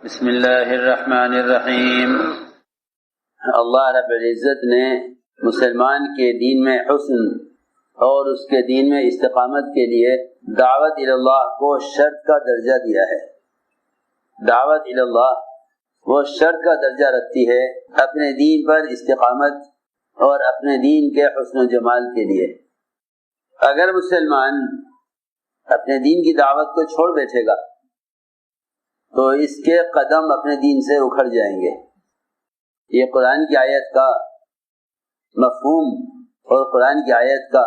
بسم اللہ الرحمن الرحیم۔ اللہ رب العزت نے مسلمان کے دین میں حسن اور اس کے دین میں استقامت کے لیے دعوت اللہ کو شرط کا درجہ دیا ہے۔ دعوت اللہ وہ شرط کا درجہ رکھتی ہے اپنے دین پر استقامت اور اپنے دین کے حسن و جمال کے لیے۔ اگر مسلمان اپنے دین کی دعوت کو چھوڑ بیٹھے گا تو اس کے قدم اپنے دین سے اکھڑ جائیں گے۔ یہ قرآن کی آیت کا مفہوم اور قرآن کی آیت کا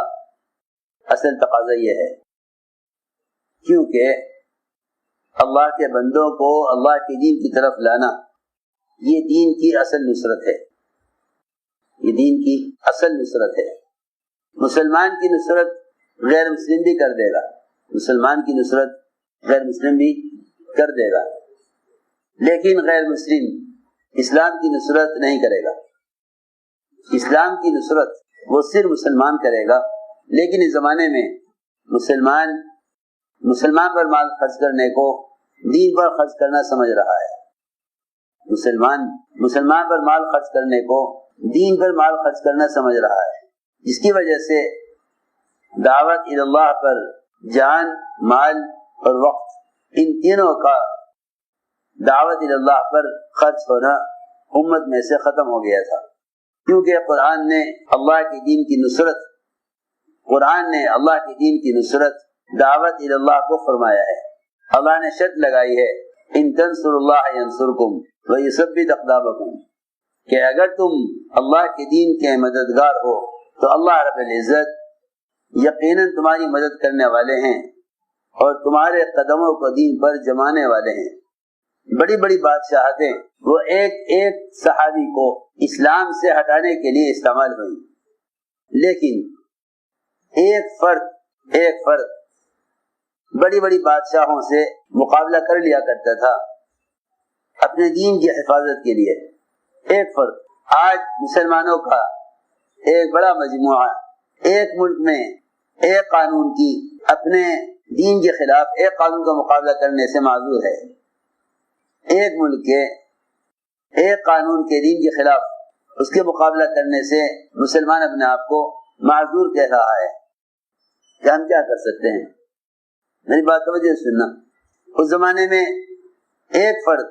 اصل تقاضا یہ ہے، کیونکہ اللہ کے بندوں کو اللہ کے دین کی طرف لانا یہ دین کی اصل نصرت ہے۔ یہ دین کی اصل نصرت ہے۔ مسلمان کی نصرت غیر مسلم بھی کر دے گا، مسلمان کی نصرت غیر مسلم بھی کر دے گا، لیکن غیر مسلم اسلام کی نصرت نہیں کرے گا۔ اسلام کی نصرت وہ صرف مسلمان کرے گا، لیکن اس زمانے میں مسلمان پر مال خرچ کرنے کو دین پر خرچ کرنا سمجھ رہا ہے۔ مسلمان پر مال خرچ کرنے کو دین پر مال خرچ کرنا سمجھ رہا ہے، جس کی وجہ سے دعوت اللہ پر جان، مال اور وقت، ان تینوں کا دعوت اللہ پر خرچ ہونا امت میں سے ختم ہو گیا تھا، کیونکہ قرآن نے اللہ کے دین کی نصرت دعوت اللہ کو فرمایا ہے۔ اللہ نے شرط لگائی ہے، ان تنصروا اللہ ینصرکم ویثبت اقدامکم، کہ اگر تم اللہ کے دین کے مددگار ہو تو اللہ رب العزت یقیناً تمہاری مدد کرنے والے ہیں اور تمہارے قدموں کو دین پر جمانے والے ہیں۔ بڑی بڑی بادشاہتیں وہ ایک ایک صحابی کو اسلام سے ہٹانے کے لیے استعمال ہوئی، لیکن ایک فرد بڑی بڑی بادشاہوں سے مقابلہ کر لیا کرتا تھا اپنے دین کی حفاظت کے لیے۔ ایک فرد، آج مسلمانوں کا ایک بڑا مجموعہ ایک ملک میں ایک قانون کی اپنے دین کے خلاف ایک قانون کا مقابلہ کرنے سے معذور ہے۔ ایک ملک کے ایک قانون کے دین کے خلاف اس کے مقابلہ کرنے سے مسلمان اپنے آپ کو معذور کہہ رہا ہے کہ ہم کیا کر سکتے ہیں؟ میری بات توجہ سننا۔ اس زمانے میں ایک فرد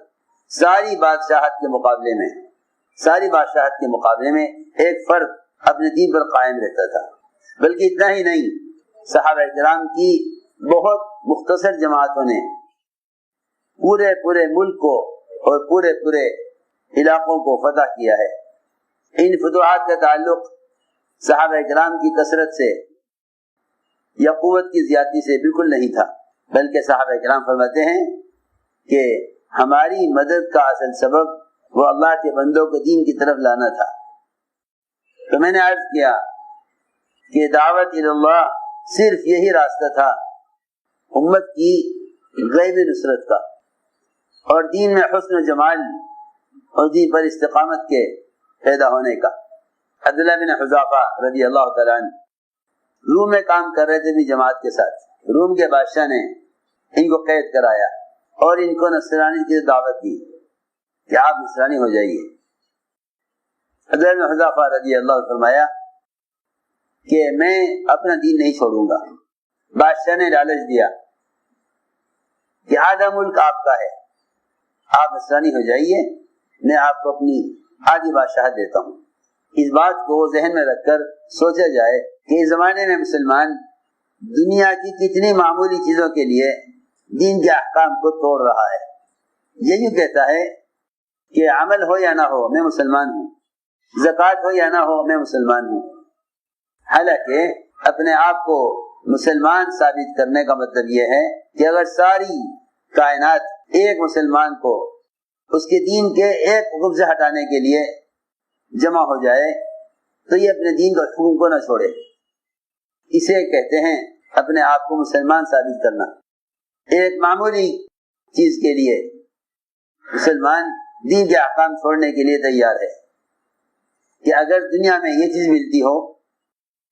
ساری بادشاہت کے مقابلے میں ایک فرد اپنے دین پر قائم رہتا تھا۔ بلکہ اتنا ہی نہیں، صحابہ کرام کی بہت مختصر جماعتوں نے پورے ملک کو اور پورے علاقوں کو فتح کیا ہے۔ ان فتوحات کا تعلق صحابہ کرام کی کثرت سے یا قوت کی زیادتی سے بالکل نہیں تھا، بلکہ صحابہ کرام فرماتے ہیں کہ ہماری مدد کا اصل سبب وہ اللہ کے بندوں کو دین کی طرف لانا تھا۔ تو میں نے عرض کیا کہ دعوت اللہ صرف یہی راستہ تھا امت کی غیبی نصرت کا اور دین میں حسن و جمال اور دین پر استقامت کے پیدا ہونے کا۔ عبداللہ بن حذافہ رضی اللہ تعالیٰ عنہ روم میں کام کر رہے تھے بھی جماعت کے ساتھ۔ روم کے بادشاہ نے ان کو قید کرایا اور ان کو نصرانی کی دعوت دی کہ آپ نصرانی ہو جائیے۔ عبداللہ بن حذافہ رضی اللہ عنہ فرمایا کہ میں اپنا دین نہیں چھوڑوں گا۔ بادشاہ نے لالچ دیا کہ آدھا ملک آپ کا ہے، آپ نصرانی ہو جائیے، میں آپ کو اپنی آدھی بادشاہت دیتا ہوں۔ اس بات کو ذہن میں رکھ کر سوچا جائے کہ اس زمانے میں مسلمان دنیا کی کتنی معمولی چیزوں کے لیے دین کے احکام کو توڑ رہا ہے۔ یہی کہتا ہے کہ عمل ہو یا نہ ہو میں مسلمان ہوں، زکوٰۃ ہو یا نہ ہو میں مسلمان ہوں۔ حالانکہ اپنے آپ کو مسلمان ثابت کرنے کا مطلب یہ ہے کہ اگر ساری کائنات ایک مسلمان کو اس کے دین کے ایک حکم سے ہٹانے کے لیے جمع ہو جائے تو یہ اپنے دین کا حکم کو نہ چھوڑے۔ اسے کہتے ہیں اپنے آپ کو مسلمان ثابت کرنا۔ ایک معمولی چیز کے لیے مسلمان دین کے احکام چھوڑنے کے لیے تیار ہے کہ اگر دنیا میں یہ چیز ملتی ہو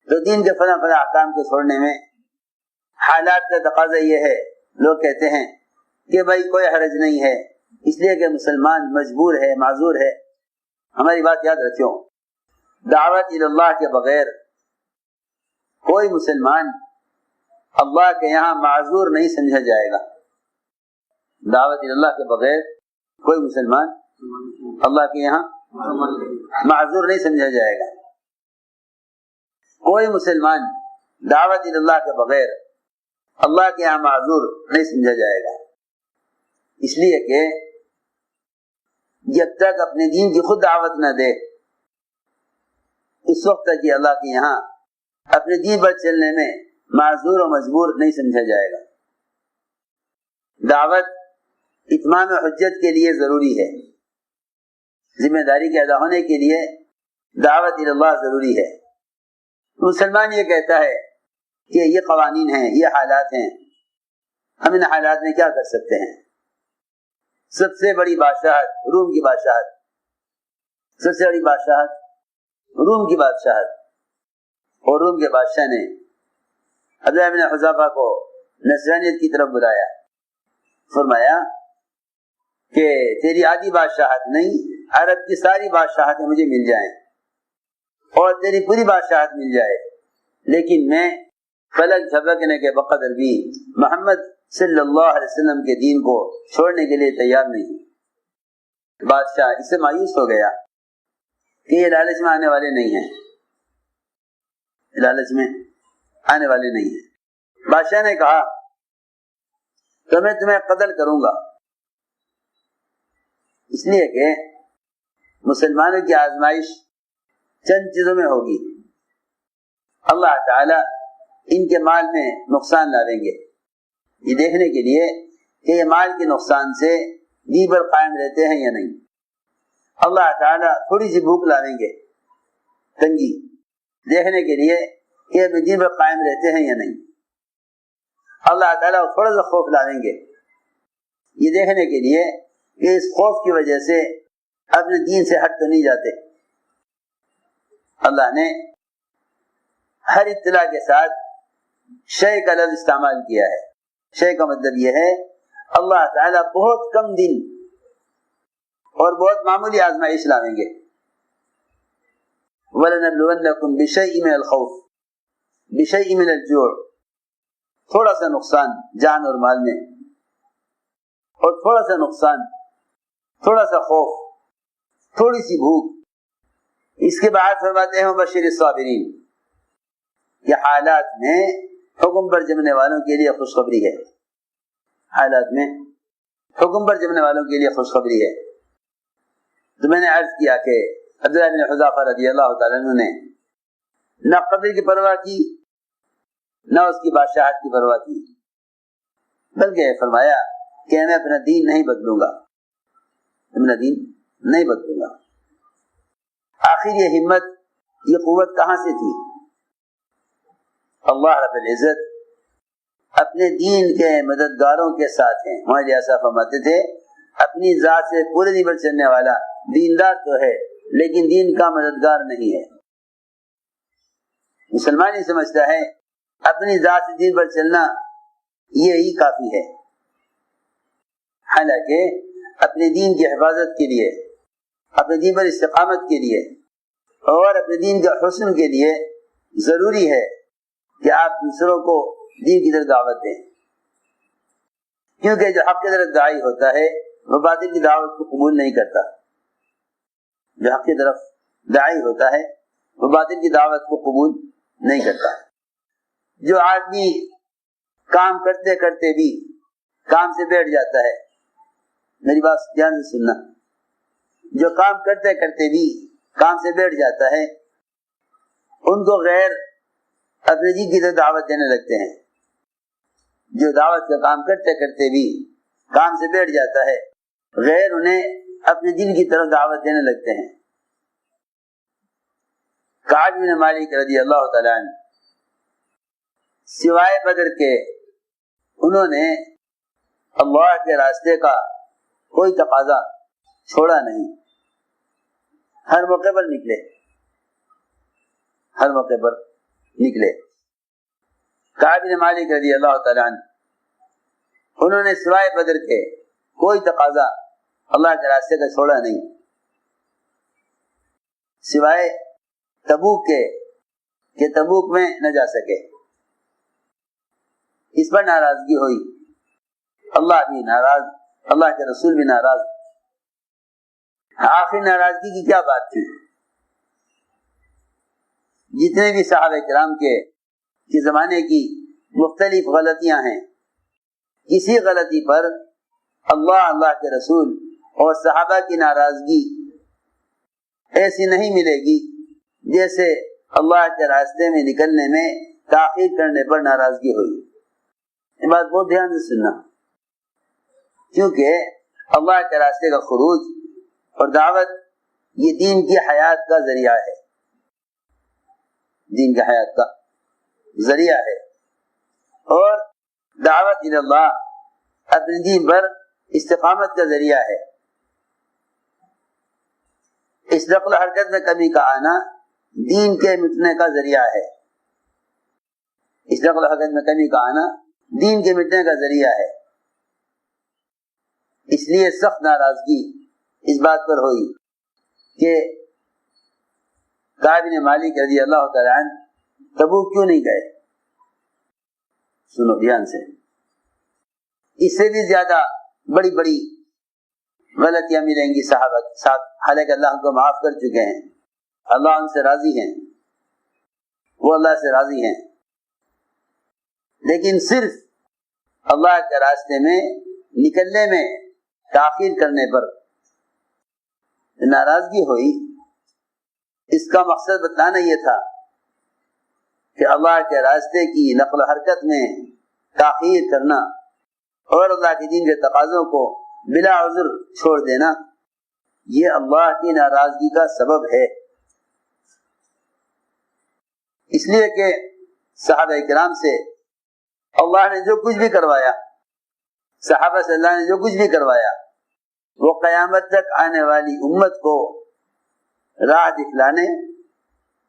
تو دین کے فلاں احکام کو چھوڑنے میں حالات کا تقاضا یہ ہے۔ لوگ کہتے ہیں کہ بھائی کوئی حرج نہیں ہے، اس لیے کہ مسلمان مجبور ہے، معذور ہے. ہماری بات یاد رکھو، دعوت اللہ کے بغیر کوئی مسلمان اللہ کے یہاں معذور نہیں سمجھا جائے گا. دعوت اللہ کے بغیر کوئی مسلمان اللہ کے یہاں معذور نہیں سمجھا جائے گا. کوئی مسلمان دعوت اللہ کے بغیر اللہ کے یہاں معذور نہیں سمجھا جائے گا. اس لیے کہ جب تک اپنے دین کی خود دعوت نہ دے اس وقت تک یہ اللہ کے یہاں اپنے دین پر چلنے میں معذور و مجبور نہیں سمجھا جائے گا. دعوت اتمام حجت کے لیے ضروری ہے، ذمہ داری کے ادا ہونے کے لیے دعوت اللہ ضروری ہے. مسلمان یہ کہتا ہے کہ یہ قوانین ہیں، یہ حالات ہیں، ہم ان حالات میں کیا کر سکتے ہیں. سب سے بڑی بادشاہت روم کی بادشاہت، سب سے بڑی بادشاہت روم کی بادشاہت، اور روم کے بادشاہ نے عبداللہ بن حذافہ کو نصرانیت کی طرف بلایا. فرمایا کہ تیری آدھی بادشاہت نہیں، عرب کی ساری بادشاہتیں مجھے مل جائیں اور تیری پوری بادشاہت مل جائے، لیکن میں فلک جھپکنے کے بقدر بھی محمد صلی اللہ علیہ وسلم کے دین کو چھوڑنے کے لیے تیار نہیں. بادشاہ اس سے مایوس ہو گیا کہ یہ لالچ میں آنے والے نہیں ہیں، لالچ میں آنے والے نہیں ہیں. بادشاہ نے کہا تو میں تمہیں قتل کروں گا، اس لیے کہ مسلمانوں کی آزمائش چند چیزوں میں ہوگی. اللہ تعالی ان کے مال میں نقصان لاویں گے، یہ دیکھنے کے لیے کہ یہ مال کے نقصان سے دین پر قائم رہتے ہیں یا نہیں. اللہ تعالی تھوڑی سی بھوک لاویں گے، تنگی، دیکھنے کے لیے کہ یہ دین پر قائم رہتے ہیں یا نہیں. اللہ تعالیٰ تھوڑا سا خوف لاویں گے، یہ دیکھنے کے لیے کہ اس خوف کی وجہ سے اپنے دین سے ہٹ تو نہیں جاتے. اللہ نے ہر اطلاع کے ساتھ شے کا لفظ استعمال کیا ہے. شے کا مطلب یہ ہے اللہ تعالیٰ بہت کم دن اور بہت معمولی آزمائش لاویں گے. وَلَنَبْلُوَنَّكُمْ بِشَيْءٍ مِنَ الْخَوْفِ بِشَيْءٍ مِنَ الْجُوعِ، تھوڑا سا نقصان جان اور مال میں، اور تھوڑا سا نقصان، تھوڑا سا خوف، تھوڑی سی بھوک. اس کے بعد فرماتے ہیں مبشر الصابرین، یہ حالات میں حکم پر جمنے والوں کے لیے خوشخبری ہے. حالات میں حکم پر جمنے والوں کے لیے خوشخبری ہے. تو میں نے عرض کیا کہ عبداللہ بن حذافہ رضی اللہ تعالیٰ عنہ نے نہ قبر کی پرواہ کی نہ اس کی بادشاہت کی پرواہ کی، بلکہ فرمایا کہ میں اپنا دین نہیں بدلوں گا، اپنا دین نہیں بدلوں گا. آخر یہ ہمت، یہ قوت کہاں سے تھی؟ اللہ رب العزت اپنے دین کے مددگاروں کے ساتھ ہیں. ہمارے ایسا فرماتے تھے اپنی ذات سے پورے دین پر چلنے والا دیندار تو ہے لیکن دین کا مددگار نہیں ہے. مسلمان ہی سمجھتا ہے اپنی ذات سے دین پر چلنا یہی کافی ہے، حالانکہ اپنے دین کی حفاظت کے لیے، اپنے دین پر استقامت کے لیے اور اپنے دین کے حسن کے لیے ضروری ہے کہ آپ دوسروں کو دین کی طرف دعوت دیں. کیونکہ جو حق کی طرف داعی ہوتا ہے وہ باطل کی دعوت کو قبول نہیں کرتا. جو حق کی طرف داعی ہوتا ہے وہ باطل کی دعوت کو قبول نہیں کرتا. جو آدمی کام کرتے کرتے بھی کام سے بیٹھ جاتا ہے، میری بات دھیان سے سننا، جو کام کرتے کرتے بھی کام سے بیٹھ جاتا ہے ان کو غیر اپنے دین کی طرف دعوت دینے لگتے ہیں. جو دعوت کا کام کرتے کرتے بھی کام سے بیٹھ جاتا ہے غیر انہیں اپنے دین کی طرف دعوت دینے لگتے ہیں. کعب بن مالک رضی اللہ تعالیٰ عنہ سوائے بدر کے انہوں نے اللہ کے راستے کا کوئی تقاضا چھوڑا نہیں، ہر موقع پر نکلے، ہر موقع پر نکلے. کعب بن مالک رضی اللہ تعالیٰ عنہ انہوں نے سوائے بدر کے کوئی تقاضا اللہ کے راستے کا چھوڑا نہیں، سوائے تبوک کے کہ تبوک میں نہ جا سکے، اس پر ناراضگی ہوئی، اللہ بھی ناراض، اللہ کے رسول بھی ناراض۔ آخر ناراضگی کی کیا بات تھی؟ جتنے بھی صحابہ کرام کے زمانے کی مختلف غلطیاں ہیں، کسی غلطی پر اللہ کے رسول اور صحابہ کی ناراضگی ایسی نہیں ملے گی جیسے اللہ کے راستے میں نکلنے میں تاخیر کرنے پر ناراضگی ہوئی۔ یہ بات بہت دھیان سے سننا، کیونکہ اللہ کے راستے کا خروج اور دعوت یہ دین کی حیات کا ذریعہ ہے، دین کی حیات کا ذریعہ ہے، اور دعوت اللہ اپنے دین پر استقامت کا ذریعہ ہے۔ اس نقل و حرکت میں کمی کا آنا دین کے مٹنے کا ذریعہ ہے، اس نقل و حرکت میں کمی کا آنا دین کے مٹنے کا ذریعہ ہے۔ اس لیے سخت ناراضگی اس بات پر ہوئی کہ کعب بن مالک رضی اللہ تعالی عنہ تبوک کیوں نہیں گئے؟ سنو دھیان سے، اس سے بھی زیادہ بڑی بڑی غلطیاں ملیں گی صحابہ کے ساتھ، حالانکہ اللہ ان کو معاف کر چکے ہیں، اللہ ان سے راضی ہیں، وہ اللہ سے راضی ہیں، لیکن صرف اللہ کے راستے میں نکلنے میں تاخیر کرنے پر ناراضگی ہوئی۔ اس کا مقصد بتانا یہ تھا کہ اللہ کے راستے کی نقل و حرکت میں تاخیر کرنا اور اللہ کے دین کے تقاضوں کو بلا عذر چھوڑ دینا، یہ اللہ کی ناراضگی کا سبب ہے۔ اس لیے کہ صحابہ کرام سے اللہ نے جو کچھ بھی کروایا، صحابہ سے اللہ نے جو کچھ بھی کروایا، وہ قیامت تک آنے والی امت کو راہ دکھلانے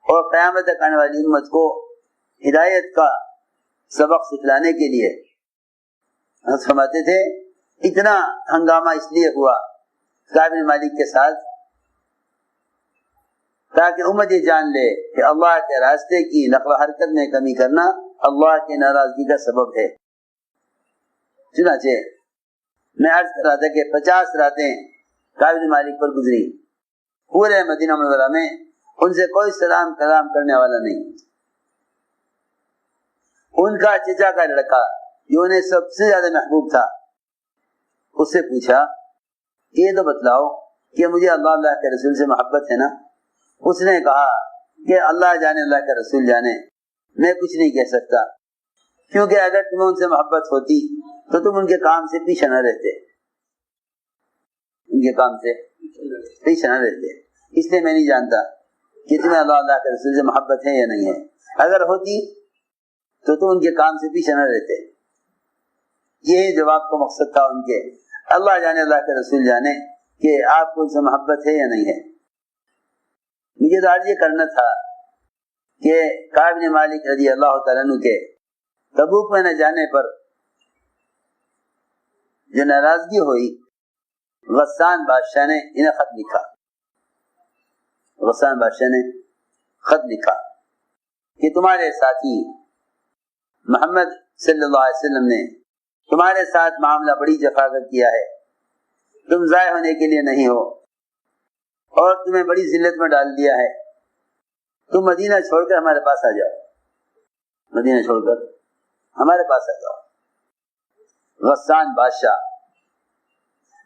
اور قیامت تک آنے والی امت کو ہدایت کا سبق سکھلانے کے لیے فرماتے تھے۔ اتنا ہنگامہ اس لیے ہوا کعب بن مالک کے ساتھ تاکہ امت یہ جان لے کہ اللہ کے راستے کی نقل و حرکت میں کمی کرنا اللہ کی ناراضگی کا سبب ہے۔ چنانچہ میں عرض کر رہا تھا کہ 50 راتیں کعب بن مالک پر گزری، پورے مدینہ منورہ میں ان سے کوئی سلام کلام کرنے والا نہیں۔ ان کا چچا کا لڑکا جو انہیں سب سے زیادہ محبوب تھا، اس سے پوچھا کہ یہ تو بتلاؤ کہ مجھے اللہ کے رسول سے محبت ہے نا؟ اس نے کہا کہ اللہ جانے اللہ کے رسول جانے، میں کچھ نہیں کہہ سکتا، کیونکہ اگر تمہیں ان سے محبت ہوتی تو تم ان کے کام سے پیچھے نہ رہتے، ان کے کام سے پیچھے نہ رہتے، اس لیے میں نہیں جانتا کہ تمہیں اللہ کے رسول سے محبت ہے یا نہیں ہے، اگر ہوتی تو تم ان کے کام سے پیچھے نہ رہتے۔ یہی جواب کا مقصد تھا ان کے، اللہ جانے اللہ کے رسول جانے کہ آپ کو ان سے محبت ہے یا نہیں ہے۔ مجھے تو آج یہ کرنا تھا کہ کعب بن مالک رضی اللہ تعالیٰ عنہ کے تبوک میں نہ جانے پر جو ناراضگی ہوئی، غسان بادشاہ نے انہیں خط لکھا، غسان بادشاہ نے خط لکھا کہ تمہارے ساتھی محمد صلی اللہ علیہ وسلم نے تمہارے ساتھ معاملہ بڑی جفاقت کیا ہے، تم ضائع ہونے کے لیے نہیں ہو اور تمہیں بڑی ذلت میں ڈال دیا ہے، تم مدینہ چھوڑ کر ہمارے پاس آ جاؤ، مدینہ چھوڑ کر ہمارے پاس آ جاؤ۔ غسان بادشاہ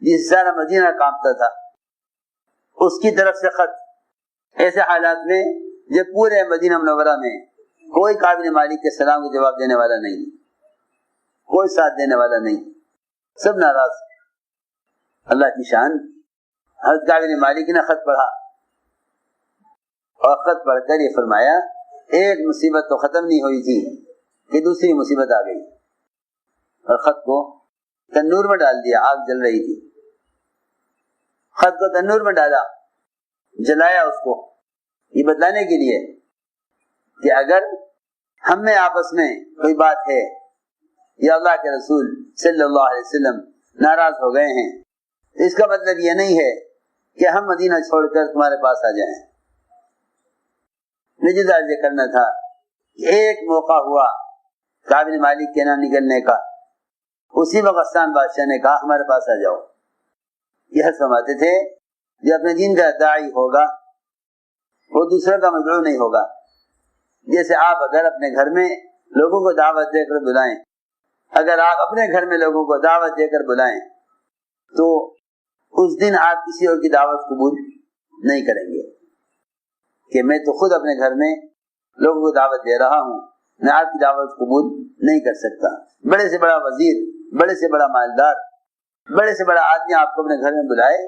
جس سارا مدینہ کانپتا تھا، اس کی طرف سے خط، ایسے حالات میں جب پورے مدینہ منورہ میں کوئی کعب بن مالک کے سلام کو جواب دینے والا نہیں، کوئی ساتھ دینے والا نہیں، سب ناراض۔ اللہ کی شان، حضرت کعب بن مالک نے خط پڑھا اور خط پڑھ کر یہ فرمایا ایک مصیبت تو ختم نہیں ہوئی تھی کہ دوسری مصیبت آ گئی، اور خط کو تنور میں ڈال دیا، آگ جل رہی تھی، خط کو تنور میں ڈالا، جلایا اس کو، یہ بتلانے کے لیے کہ اگر ہم میں آپس میں کوئی بات ہے یا اللہ کے رسول صلی اللہ علیہ وسلم ناراض ہو گئے ہیں اس کا مطلب یہ نہیں ہے کہ ہم مدینہ چھوڑ کر تمہارے پاس آ جائیں. مجھے ذکر کرنا تھا کہ ایک موقع ہوا کعب بن مالک کے نہ نکلنے کا. اسی میں غسان بادشاہ نے کہا ہمارے پاس آ جاؤ. یہ فرماتے تھے جو اپنے دین کا داعی ہوگا وہ دوسرے کا مدعو نہیں ہوگا. جیسے آپ اگر اپنے گھر میں لوگوں کو دعوت دے کر بلائیں، اگر آپ اپنے گھر میں لوگوں کو دعوت دے کر بلائیں تو اس دن آپ کسی اور کی دعوت قبول نہیں کریں گے کہ میں تو خود اپنے گھر میں لوگوں کو دعوت دے رہا ہوں، میں آپ کی دعوت قبول نہیں کر سکتا. بڑے سے بڑا وزیر، بڑے سے بڑا مالدار، بڑے سے بڑا آدمی آپ کو اپنے گھر میں بلائے،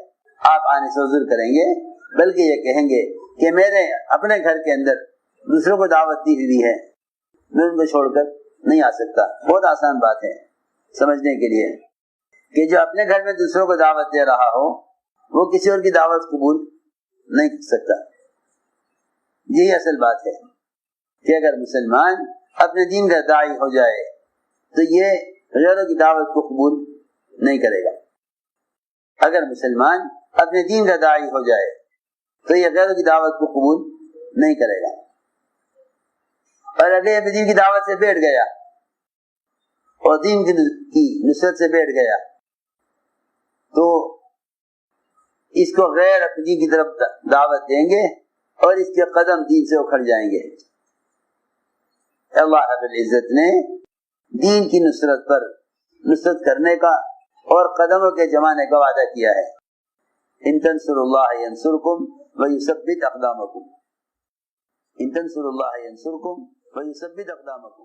آپ آنے سے عذر کریں گے، بلکہ یہ کہیں گے کہ میرے اپنے گھر کے اندر دوسروں کو دعوت دی ہوئی ہے، میں ان کو چھوڑ کر نہیں آ سکتا. بہت آسان بات ہے سمجھنے کے لیے کہ جو اپنے گھر میں دوسروں کو دعوت دے رہا ہو وہ کسی اور کی دعوت قبول نہیں کر سکتا. یہی اصل بات ہے کہ اگر مسلمان اپنے دین کا داعی ہو جائے تو یہ غیروں کی دعوت کو قبول نہیں کرے گا. اگر مسلمان اپنے دین کا داعی ہو جائے تو یہ غیروں کی دعوت کو قبول نہیں کرے گا. اور اگر یہ دین کی دعوت سے بیٹھ گیا اور دین کی نصرت سے بیٹھ گیا تو اس کو غیر اپنی کی طرف دعوت دیں گے اور اس کے قدم دین سے اکھڑ جائیں گے. اللہ رب العزت نے دین کی نصرت پر نصرت کرنے کا اور قدموں کے جمانے کا وعدہ کیا ہے. ان تنصروا اللہ ینصرکم ویثبت اقدامکم. ان تنصروا اللہ ینصرکم ویثبت اقدامکم.